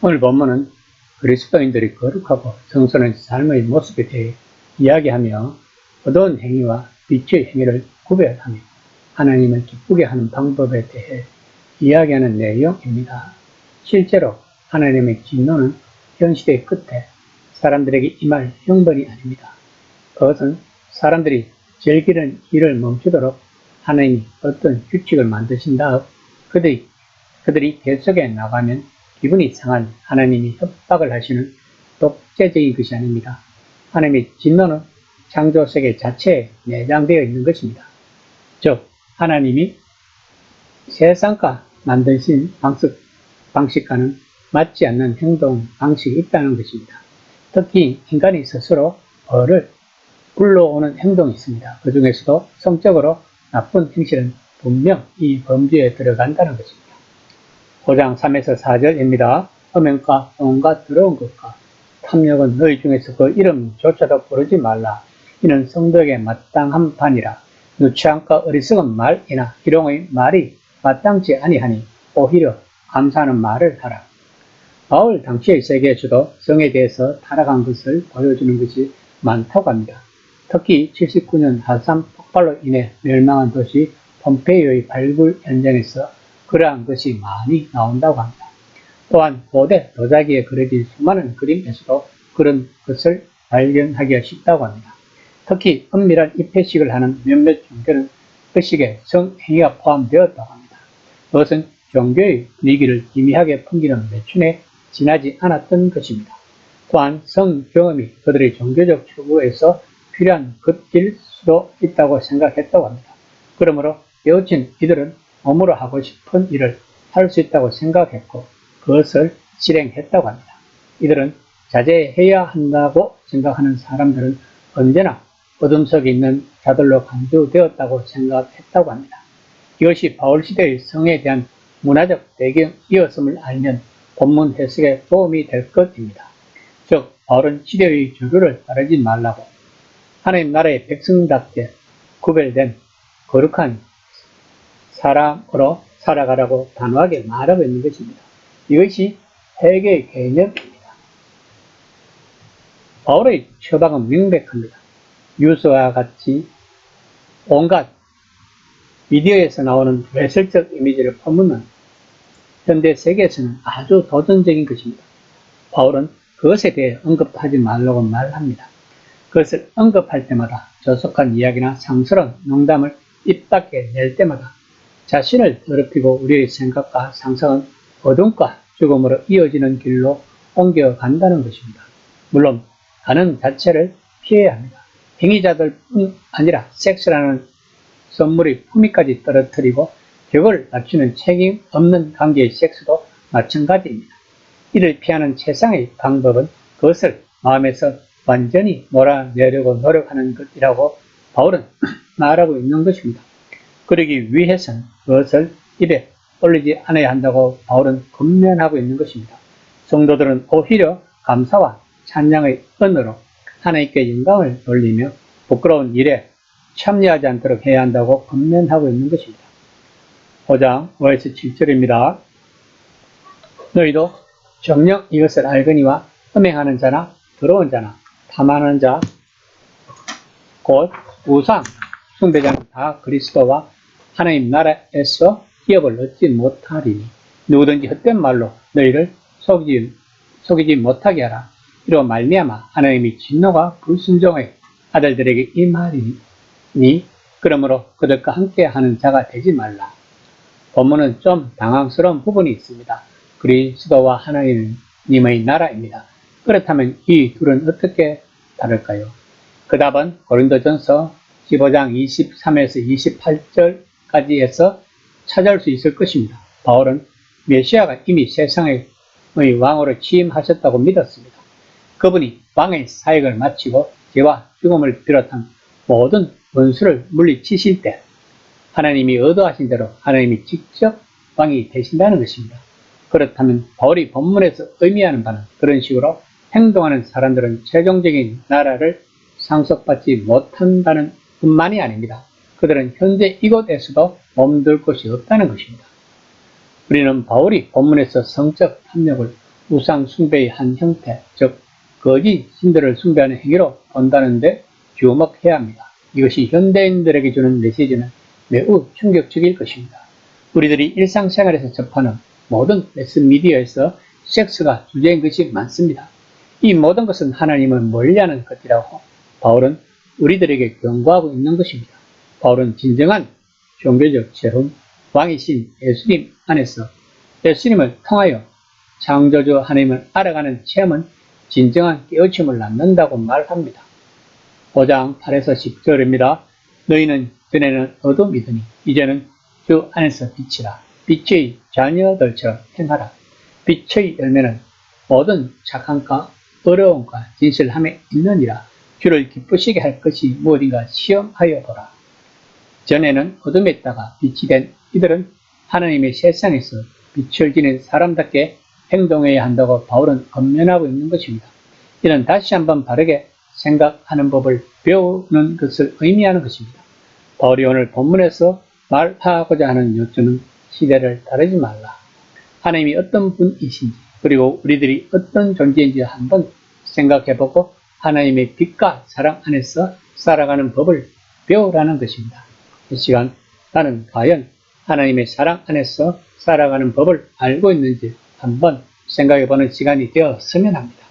오늘 본문은 그리스도인들이 거룩하고 성스러운 삶의 모습에 대해 이야기하며 어두운 행위와 빛의 행위를 구별하며 하나님을 기쁘게 하는 방법에 대해 이야기하는 내용입니다. 실제로 하나님의 진노는 현 시대의 끝에 사람들에게 임할 형벌이 아닙니다. 그것은 사람들이 즐기는 일을 멈추도록 하나님이 어떤 규칙을 만드신 다음 그들이 계속해 나가면 기분이 상한 하나님이 협박을 하시는 독재적인 것이 아닙니다. 하나님의 진노는 창조세계 자체에 내장되어 있는 것입니다. 즉 하나님이 세상과 만드신 방식과는 맞지 않는 행동 방식이 있다는 것입니다. 특히 인간이 스스로 벌을 불러오는 행동이 있습니다. 그 중에서도 성적으로 나쁜 행실은 분명 이 범주에 들어간다는 것입니다. 5장 3에서 4절입니다. 흠행과 온갖 더러운 것과 탐욕은 너희 중에서 그 이름조차도 부르지 말라. 이는 성도에게 마땅한 판이라. 누추함과 어리석은 말이나 희롱의 말이 마땅치 아니하니 오히려 감사하는 말을 하라. 바울 당시의 세계에서도 성에 대해서 타락한 것을 보여주는 것이 많다고 합니다. 특히 79년 하산 폭발로 인해 멸망한 도시 폼페이오의 발굴 현장에서 그러한 것이 많이 나온다고 합니다. 또한 고대 도자기에 그려진 수많은 그림에서도 그런 것을 발견하기가 쉽다고 합니다. 특히 은밀한 입회식을 하는 몇몇 종교는 그 식에 성행위가 포함되었다고 합니다. 그것은 종교의 분위기를 기미하게 풍기는 매춘에 지나지 않았던 것입니다. 또한 성경험이 그들의 종교적 추구에서 필요한 것일 수도 있다고 생각했다고 합니다. 그러므로 깨우친 이들은 몸으로 하고 싶은 일을 할 수 있다고 생각했고 그것을 실행했다고 합니다. 이들은 자제해야 한다고 생각하는 사람들은 언제나 어둠 속에 있는 자들로 간주되었다고 생각했다고 합니다. 이것이 바울 시대의 성에 대한 문화적 배경이었음을 알면 본문 해석에 도움이 될 것입니다. 즉 바울은 시대의 주류를 따르지 말라고 하나님 나라의 백성답게 구별된 거룩한 사람으로 살아가라고 단호하게 말하고 있는 것입니다. 이것이 회개의 개념입니다. 바울의 처방은 명백합니다. 뉴스와 같이 온갖 미디어에서 나오는 외설적 이미지를 퍼붓는 현대 세계에서는 아주 도전적인 것입니다. 바울은 그것에 대해 언급하지 말라고 말합니다. 그것을 언급할 때마다 조속한 이야기나 상스러운 농담을 입 밖에 낼 때마다 자신을 더럽히고 우리의 생각과 상상은 어둠과 죽음으로 이어지는 길로 옮겨간다는 것입니다. 물론 가는 자체를 피해야 합니다. 행위자들뿐 아니라 섹스라는 선물의 품위까지 떨어뜨리고 벽을 낮추는 책임 없는 관계의 섹스도 마찬가지입니다. 이를 피하는 최상의 방법은 그것을 마음에서 완전히 몰아내려고 노력하는 것이라고 바울은 말하고 있는 것입니다. 그러기 위해서는 그것을 입에 올리지 않아야 한다고 바울은 권면하고 있는 것입니다. 성도들은 오히려 감사와 찬양의 은으로 하나님께 영광을 돌리며 부끄러운 일에 참여하지 않도록 해야 한다고 권면하고 있는 것입니다. 5장 5에서 7절입니다. 너희도 정녕 이것을 알거니와 음행하는 자나 더러운 자나 탐하는 자 곧 우상 숭배자는 다 그리스도와 하나님 나라에서 기업을 얻지 못하리니 누구든지 헛된 말로 너희를 속이지 못하게 하라. 이로 말미암아 하나님이 진노가 불순종의 아들들에게 임하리니 그러므로 그들과 함께 하는 자가 되지 말라. 본문은 좀 당황스러운 부분이 있습니다. 그리스도와 하나님의 나라입니다. 그렇다면 이 둘은 어떻게 다를까요? 그 답은 고린도전서 15장 23에서 28절까지에서 찾아올 수 있을 것입니다. 바울은 메시아가 이미 세상의 왕으로 취임하셨다고 믿었습니다. 그분이 왕의 사역을 마치고 죄와 죽음을 비롯한 모든 원수를 물리치실 때 하나님이 의도하신 대로 하나님이 직접 왕이 되신다는 것입니다. 그렇다면 바울이 본문에서 의미하는 바는 그런 식으로 행동하는 사람들은 최종적인 나라를 상속받지 못한다는 뿐만이 아닙니다. 그들은 현재 이곳에서도 몸둘 곳이 없다는 것입니다. 우리는 바울이 본문에서 성적 탐욕을 우상 숭배의 한 형태, 즉 거짓 신들을 숭배하는 행위로 본다는데 주목해야 합니다. 이것이 현대인들에게 주는 메시지는 매우 충격적일 것입니다. 우리들이 일상생활에서 접하는 모든 매스미디어에서 섹스가 주제인 것이 많습니다. 이 모든 것은 하나님을 멀리하는 것이라고 바울은 우리들에게 경고하고 있는 것입니다. 바울은 진정한 종교적 체험, 왕이신 예수님 안에서 예수님을 통하여 창조주 하나님을 알아가는 체험은 진정한 깨우침을 낳는다고 말합니다. 5장 8에서 10절입니다. 너희는 전에는 어둠이더니 이제는 주 안에서 빛이라. 빛의 자녀들처럼 행하라. 빛의 열매는 모든 착함과 어려움과 진실함에 있느니라. 주를 기쁘시게 할 것이 무엇인가 시험하여 보라. 전에는 어둠에 있다가 빛이 된 이들은 하나님의 세상에서 빛을 지닌 사람답게 행동해야 한다고 바울은 권면하고 있는 것입니다. 이는 다시 한번 바르게 생각하는 법을 배우는 것을 의미하는 것입니다. 바울이 오늘 본문에서 말하고자 하는 요점은 시대를 따르지 말라. 하나님이 어떤 분이신지 그리고 우리들이 어떤 존재인지 한번 생각해보고 하나님의 빛과 사랑 안에서 살아가는 법을 배우라는 것입니다. 이 시간 나는 과연 하나님의 사랑 안에서 살아가는 법을 알고 있는지 한번 생각해보는 시간이 되었으면 합니다.